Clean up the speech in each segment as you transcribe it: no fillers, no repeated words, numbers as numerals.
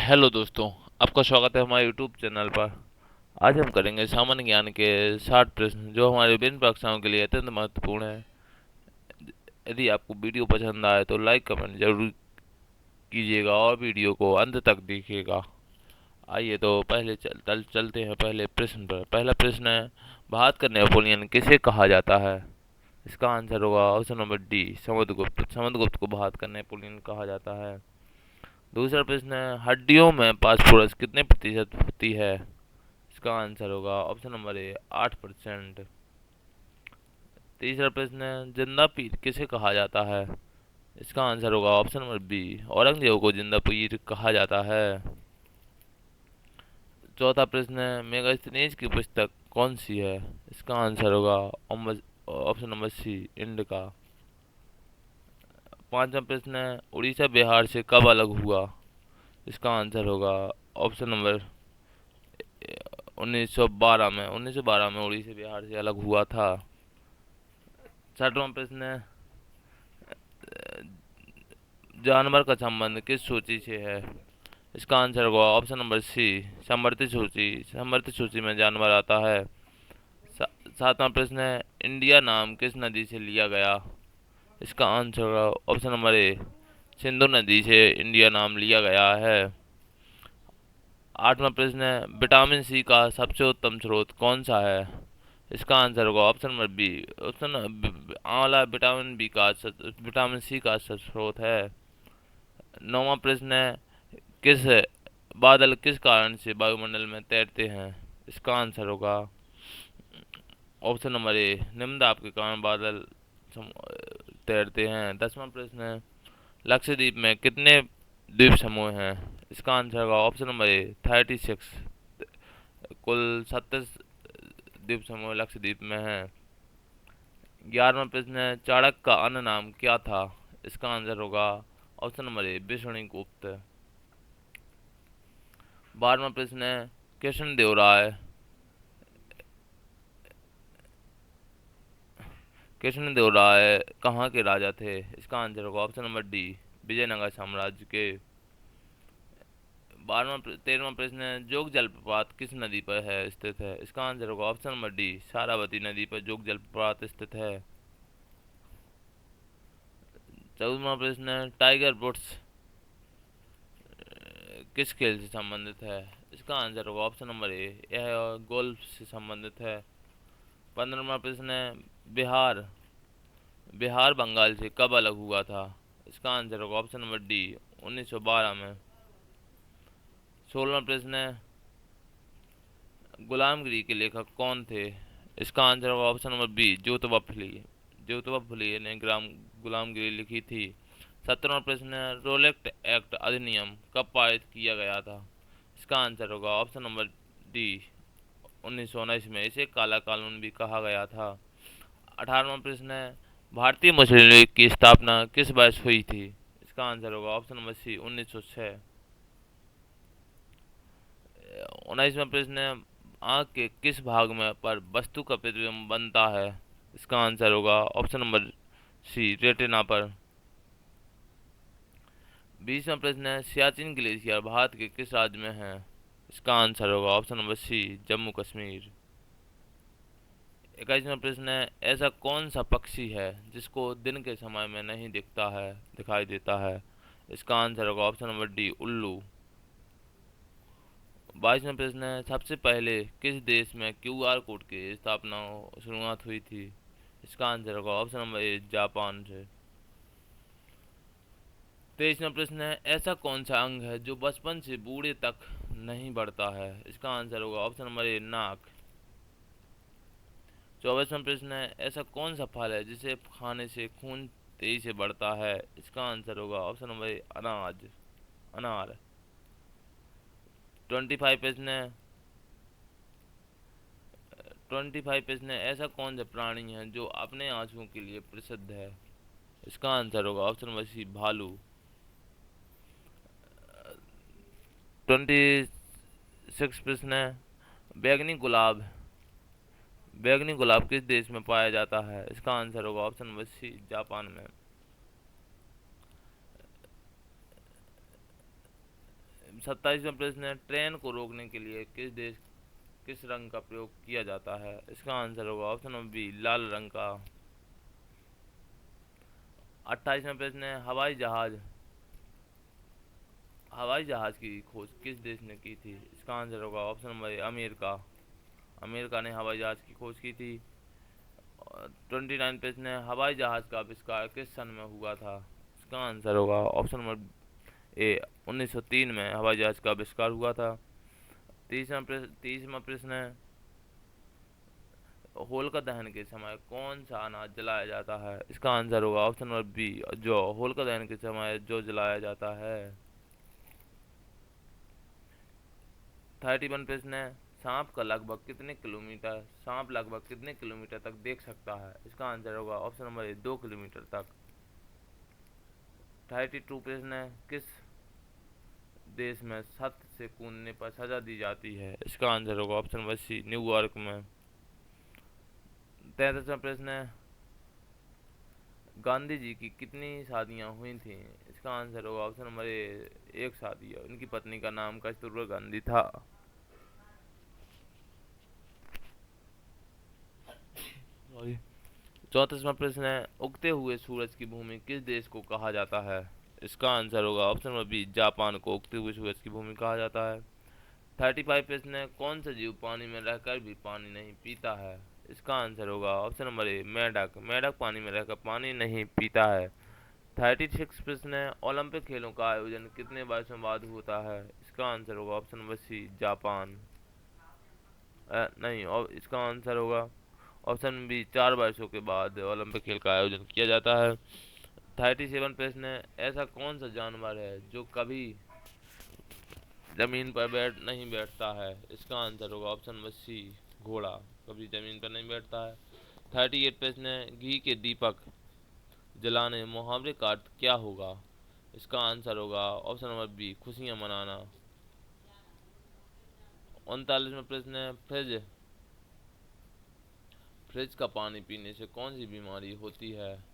Hello दोस्तों, आपका स्वागत है हमारे यूट्यूब चैनल पर। आज हम करेंगे सामान्य ज्ञान के 60 प्रश्न जो हमारे विभिन्न परीक्षाओं के लिए अत्यंत महत्वपूर्ण है। यदि आपको वीडियो पसंद आए तो लाइक कमेंट जरूर कीजिएगा और वीडियो को अंत तक देखिएगा। आइए तो चलते हैं पहले प्रश्न पर। पहला प्रश्न है, भारत का नेपोलियन किसे कहा जाता है? इसका आंसर होगा option number D, Samudragupta. Samudragupta को भारत का नेपोलियन कहा जाता है। दूसरा प्रश्न है, हड्डियों में फास्फोरस कितने प्रतिशत होती है? इसका आंसर होगा ऑप्शन नंबर ए, 8%। तीसरा प्रश्न है, जिंदा पीर किसे कहा जाता है? इसका आंसर होगा ऑप्शन नंबर बी, औरंगजेब को जिंदा पीर कहा जाता है। चौथा प्रश्न है, मेगास्थनीज की पुस्तक कौन सी है? इसका आंसर होगा ऑप्शन नंबर सी, इंड का। पांचवा प्रश्न है, उड़ीसा बिहार से कब अलग हुआ? इसका आंसर होगा ऑप्शन नंबर 1912 में। 1912 में उड़ीसा बिहार से अलग हुआ था। छठवां प्रश्न है, जानवर का संबंध किस सूची से है? इसका आंसर होगा ऑप्शन नंबर सी, समवर्ती सूची। समवर्ती सूची में जानवर आता है। सातवां प्रश्न है, इंडिया नाम किस नदी से लिया गया? इसका आंसर होगा ऑप्शन नंबर ए, सिंधु नदी से इंडिया नाम लिया गया है। आठवां प्रश्न है, विटामिन सी का सबसे उत्तम स्रोत कौन सा है? इसका आंसर होगा ऑप्शन नंबर बी, आंवला विटामिन सी का स्रोत है। नौवां प्रश्न है, किस बादल किस कारण से वायुमंडल में तैरते हैं? इसका आंसर होगा ऑप्शन नंबर ए, निम्न दाब के कारण बादल तैरते हैं। 10वां प्रश्न है, लक्षद्वीप में कितने द्वीप समूह हैं? इसका आंसर होगा ऑप्शन नंबर ए, 36। कुल 37 द्वीप समूह लक्षद्वीप में हैं। 11वां प्रश्न है, चाणक्य का अन्य नाम क्या था? इसका आंसर होगा ऑप्शन नंबर ए, विष्णुगुप्त। 12वां प्रश्न है, कृष्ण देव राय कहाँ के राजा थे? इसका आंसर होगा ऑप्शन नंबर डी, विजयनगर साम्राज्य के। 13वां प्रश्न है, जोग जलप्रपात किस नदी पर है स्थित है? इसका आंसर होगा ऑप्शन नंबर डी, सारावती नदी पर जोग जलप्रपात स्थित है। 14वां प्रश्न है, टाइगर वुड्स किस खेल से संबंधित है? इसका आंसर होगा ऑप्शन नंबर ए, यह गोल्फ से संबंधित है। 15वां प्रश्न है, बिहार बिहार बंगाल से कब अलग हुआ था? इसका आंसर होगा ऑप्शन नंबर डी, 1912 में। 16वां प्रश्न है, गुलामगिरी के लेखक कौन थे? इसका आंसर होगा option number B, Jyotiba Phule ने गुलामगिरी लिखी थी। 17वां प्रश्न है, रोलेक्ट एक्ट अधिनियम कब पारित किया गया था? इसका आंसर होगा ऑप्शन नंबर डी, 1919 में। इसे काला कानून भी कहा गया था। 18वां प्रश्न है, भारतीय मुस्लिम लीग की स्थापना किस वर्ष हुई थी? इसका आंसर होगा ऑप्शन नंबर सी, 1906। 19वां प्रश्न है, आंख के किस भाग में पर वस्तु का प्रतिबिंब बनता है? इसका आंसर होगा ऑप्शन नंबर सी, रेटिना पर। 20वां प्रश्न है, सियाचिन ग्लेशियर भारत के किस राज्य में है? इसका आंसर होगा option number C, Jammu Kashmir. 21वां प्रश्न है, ऐसा कौन सा पक्षी है जिसको दिन के समय में नहीं दिखाई देता है? इसका आंसर होगा ऑप्शन नंबर डी, उल्लू। 22वां प्रश्न है, सबसे पहले किस देश में क्यूआर कोड की शुरुआत हुई थी? इसका आंसर होगा ऑप्शन नंबर ए, जापान से। 23वां प्रश्न है, ऐसा कौन सा अंग है जो बचपन से बूढ़े तक नहीं बढ़ता है? इसका आंसर होगा ऑप्शन नंबर ए, नाक। 24वां प्रश्न है, ऐसा कौन सा फल है जिसे खाने से खून तेजी से बढ़ता है? इसका आंसर होगा ऑप्शन नंबर ए, अनार। 25 प्रश्न है 25 प्रश्न है, ऐसा कौन सा प्राणी है जो अपने आंसुओं के लिए प्रसिद्ध है? इसका आंसर होगा ऑप्शन नंबर सी, भालू। 26 प्रश्न है, बैगनी गुलाब बैगनी गुलाब किस देश में पाया जाता है? इसका आंसर होगा ऑप्शन नंबर सी, जापान में। 27वां प्रश्न है, ट्रेन को रोकने के लिए किस रंग का प्रयोग किया जाता है? इसका आंसर होगा ऑप्शन नंबर बी, लाल रंग का। 28वां प्रश्न है, हवाई जहाज की खोज किस देश ने की थी? इसका आंसर होगा ऑप्शन नंबर ए, अमेरिका। अमेरिका ने हवाई जहाज की खोज की थी। 29 प्रश्न है, हवाई जहाज का आविष्कार किस सन में हुआ था? इसका आंसर होगा ऑप्शन नंबर ए, 1903 में हवाई जहाज का आविष्कार हुआ था। 30वां प्रश्न है, होलिका दहन के समय कौन सा अनाज जलाया जाता है? इसका आंसर होगा ऑप्शन नंबर बी, जौ। होलिका दहन के समय जौ जलाया जाता है। 31 प्रश्न है, सांप लगभग कितने किलोमीटर तक देख सकता है? इसका आंसर होगा ऑप्शन नंबर ए, 2 किलोमीटर तक। 32 प्रश्न है, किस देश में सत्य से कूदने पर सजा दी जाती है? इसका आंसर होगा ऑप्शन नंबर सी, न्यूयॉर्क में। 33वां प्रश्न है, गांधी जी की कितनी शादियां हुई थी? इसका आंसर होगा ऑप्शन नंबर ए, एक शादी है। उनकी पत्नी का नाम कस्तूरबा गांधी था। सॉरी। 34वां प्रश्न है, उगते हुए सूरज की भूमि किस देश को कहा जाता है? इसका आंसर होगा ऑप्शन नंबर बी, जापान को उगते हुए सूरज की भूमि कहा जाता है। 35 प्रश्न है, कौन सा जीव पानी में रहकर भी पानी नहीं पीता है? इसका आंसर होगा ऑप्शन नंबर ए, मेंढक। मेंढक पानी में रहकर पानी नहीं पीता है। 36 प्रश्न है, ओलंपिक खेलों का आयोजन कितने वर्षों बाद होता है? इसका आंसर होगा ऑप्शन नंबर सी, जापान। नहीं, और इसका आंसर होगा ऑप्शन बी, 4 वर्षों के बाद ओलंपिक खेल का आयोजन किया जाता है। 37 प्रश्न है, ऐसा कौन सा जानवर है जो कभी जमीन पर नहीं बैठता है? इसका आंसर होगा ऑप्शन नंबर सी, घोड़ा। कभी जमीन पर नहीं बैठता है। 38 प्रश्न है, घी के दीपक जलाने मुहावरे का अर्थ क्या होगा? इसका आंसर होगा ऑप्शन नंबर बी, खुशियां मनाना। 39वां प्रश्न है, फ्रिज का पानी पीने से कौन सी बीमारी होती है?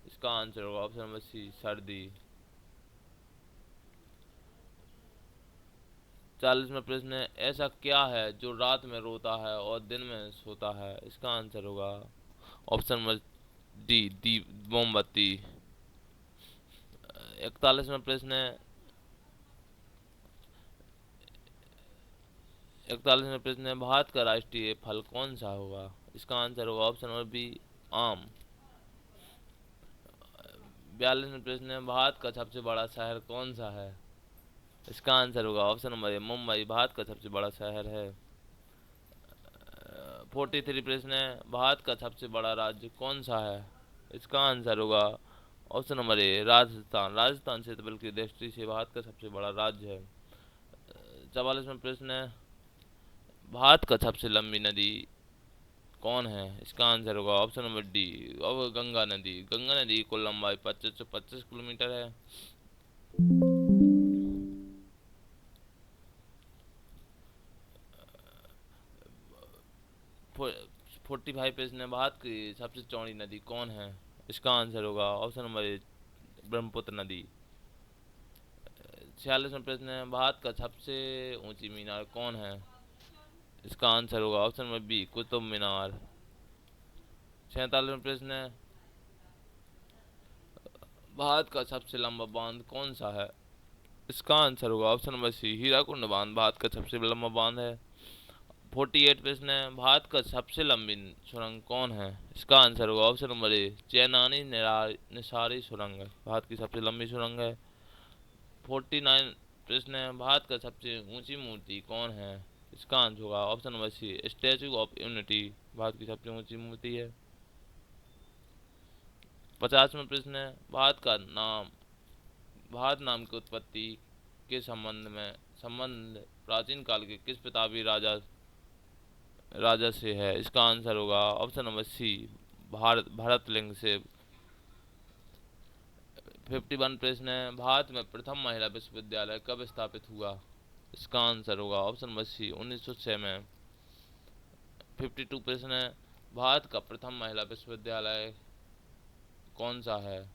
इसका आंसर होगा ऑप्शन नंबर सी, सर्दी। 40वां प्रश्न है, ऐसा क्या है जो रात में रोता है और दिन में सोता है? इसका आंसर होगा ऑप्शन नंबर डी, मोमबत्ती। 41वां प्रश्न है, 41वां प्रश्न है, भारत का राष्ट्रीय फल कौन सा होगा? इसका आंसर होगा ऑप्शन नंबर बी, आम। 42वां प्रश्न है, भारत का सबसे बड़ा शहर कौन सा है? इसका आंसर होगा ऑप्शन नंबर ए, मुंबई भारत का सबसे बड़ा शहर है। 43 प्रश्न है, भारत का सबसे बड़ा राज्य कौन सा है? इसका आंसर होगा ऑप्शन नंबर ए, राजस्थान। राजस्थान क्षेत्रफल की दृष्टि से भारत का सबसे बड़ा राज्य है। 44वां प्रश्न है, भारत का सबसे लंबी नदी कौन है? इसका आंसर होगा ऑप्शन नंबर डी, अब गंगा नदी। गंगा नदी की कुल लंबाई 2525 किलोमीटर है। 45 प्रश्न है, भारत की सबसे चौड़ी नदी कौन है? इसका आंसर होगा ऑप्शन नंबर ए, ब्रह्मपुत्र नदी। 46वां प्रश्न है, भारत का सबसे ऊंची मीनार कौन है? इसका आंसर होगा option number B, Qutub Minar. 47वां प्रश्न है, भारत का सबसे लंबा बांध कौन सा है? इसका आंसर होगा ऑप्शन नंबर सी, हीराकुंड बांध भारत का सबसे लंबा बांध है। 48 प्रश्न है, भारत का सबसे लंबी सुरंग कौन है? इसका आंसर होगा ऑप्शन नंबर ए, चेनानी निसारी सुरंग भारत की सबसे लंबी सुरंग है। 49 प्रश्न है, भारत का सबसे ऊंची मूर्ति कौन है? इसका आंसर होगा option number C, Statue of Unity Bharat की सबसे ऊंची मूर्ति है। 50वां प्रश्न है, भारत नाम की उत्पत्ति के संबंध प्राचीन काल के किस प्रतापी राजा से है? इसका आंसर होगा ऑप्शन नंबर सी, भारतलिंग से। 51 प्रश्न है, भारत में प्रथम महिला विश्वविद्यालय कब स्थापित हुआ? इसका आंसर होगा ऑप्शन नंबर सी, 1906 में। 52 प्रश्न है, भारत का प्रथम महिला विश्वविद्यालय कौन सा है?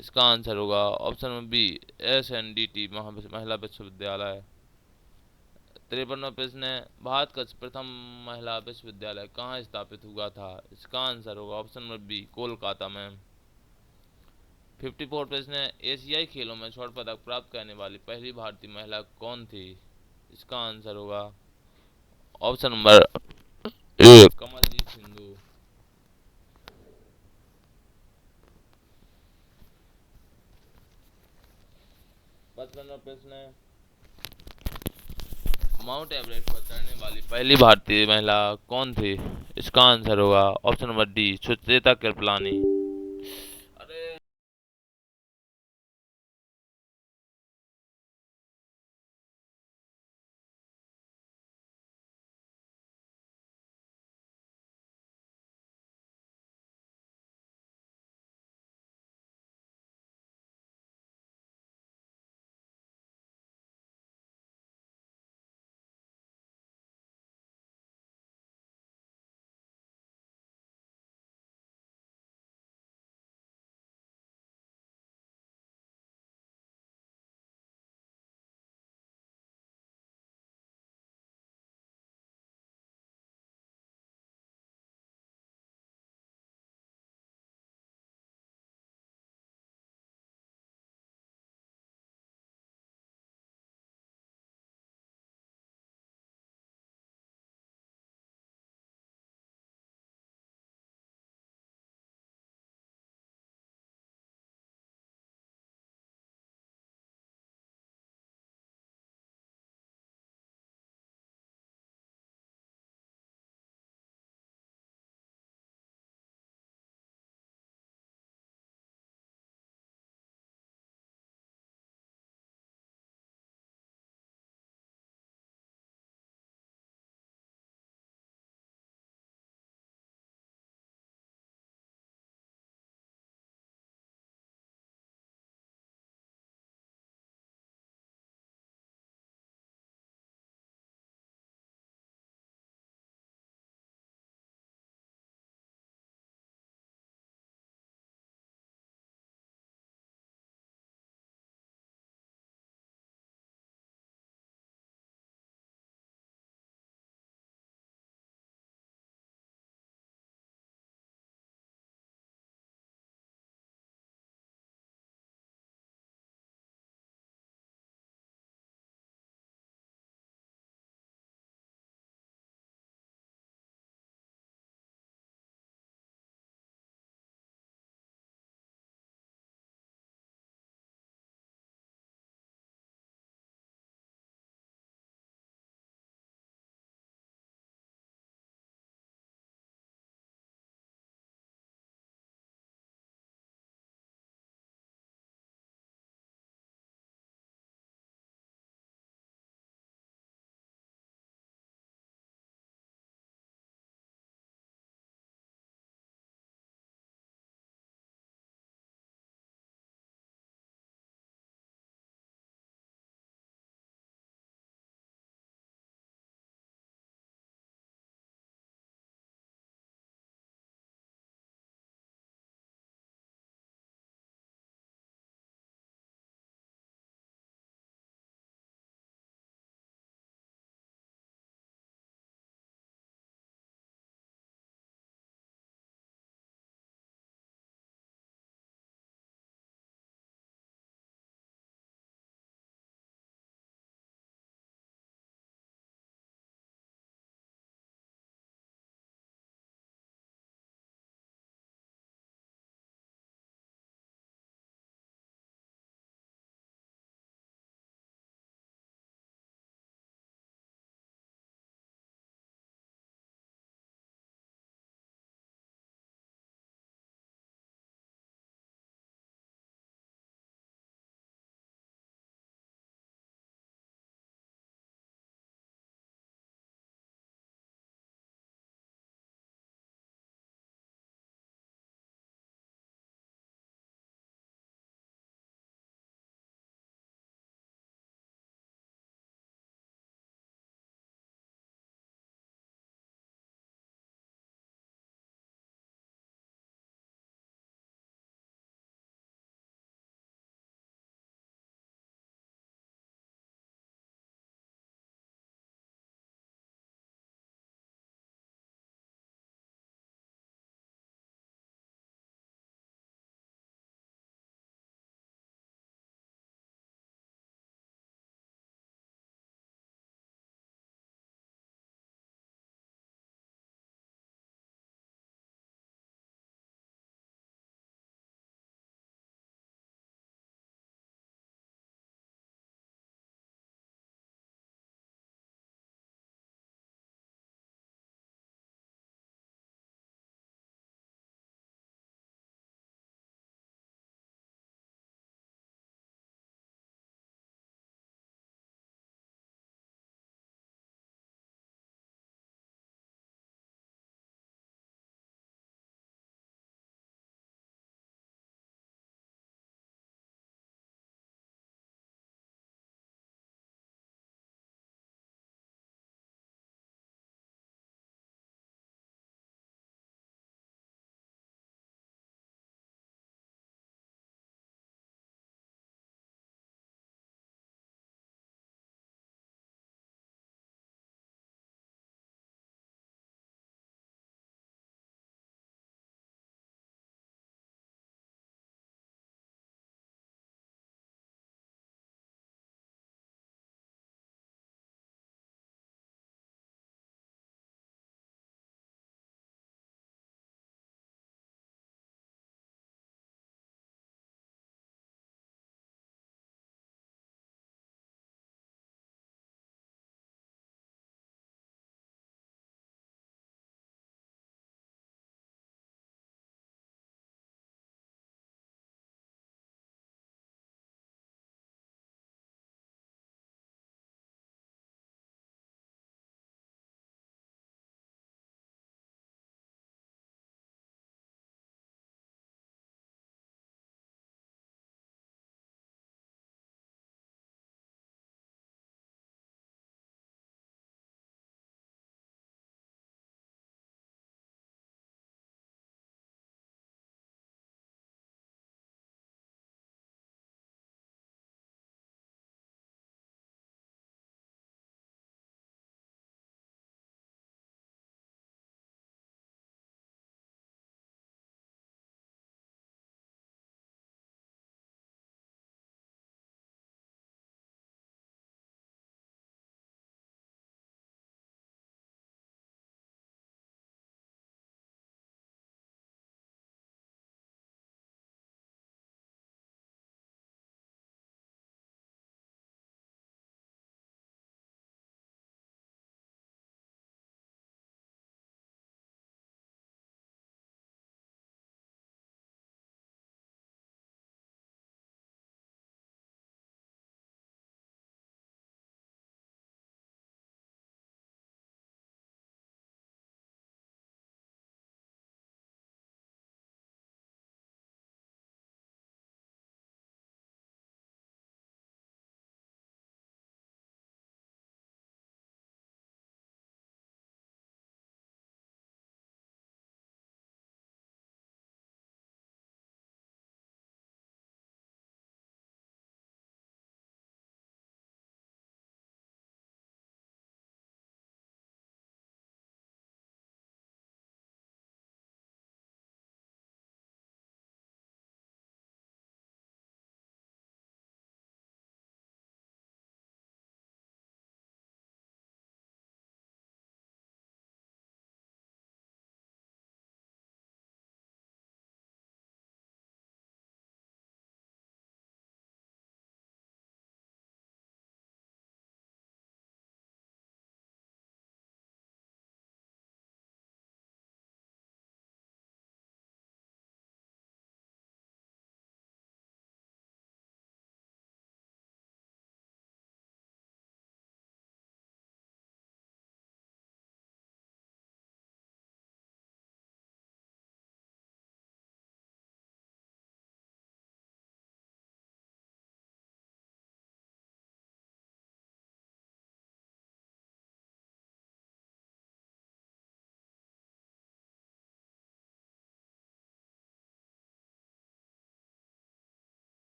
इसका आंसर होगा ऑप्शन नंबर बी, SNDT महिला विश्वविद्यालय। 53वां प्रश्न है, भारत का प्रथम महिला विश्वविद्यालय कहाँ स्थापित हुआ था? इसका आंसर होगा ऑप्शन नंबर बी, कोलकाता में। 54 प्रश्न है, एशियाई खेलों में स्वर्ण पदक प्राप्त करने वाली पहली भारतीय महिला कौन थी? इसका आंसर होगा option number A, Kamaljeet Sindhu. 55वां प्रश्न है, माउंट एवरेस्ट पर चढ़ने वाली पहली भारतीय महिला कौन थी? इसका आंसर होगा option number D, Sucheta Kripalani.